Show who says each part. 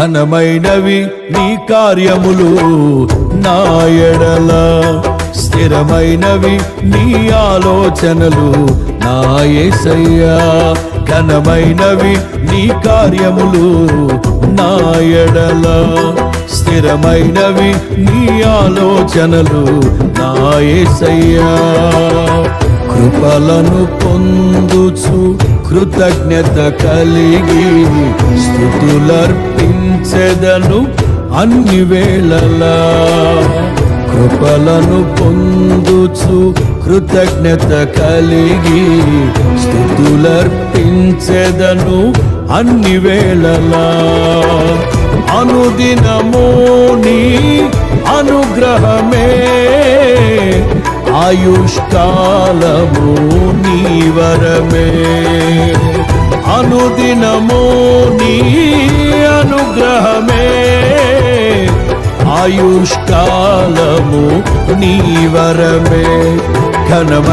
Speaker 1: ఘనమైనవి నీ కార్యములు నా ఎడల, స్థిరమైనవి నీ ఆలోచనలు నా యేసయ్యా. ఘనమైనవి నీ కార్యములు నా ఎడల, స్థిరమైనవి నీ ఆలోచనలు నా యేసయ్యా. కృపలను పొందుచు కృతజ్ఞత కలిగి స్తుతులర్పించెదను అన్ని వేళలా. కృపలను పొందుచు కృతజ్ఞత కలిగి స్తుతులర్పించెదను అన్ని వేళలా. అనుదినము నీ అనుగ్రహమే, ఆయుష్కాలము నీ వరమే. అనుదినము నీ అనుగ్రహమే, ఆయుష్కాలము నీ వరమే. ఘనమైన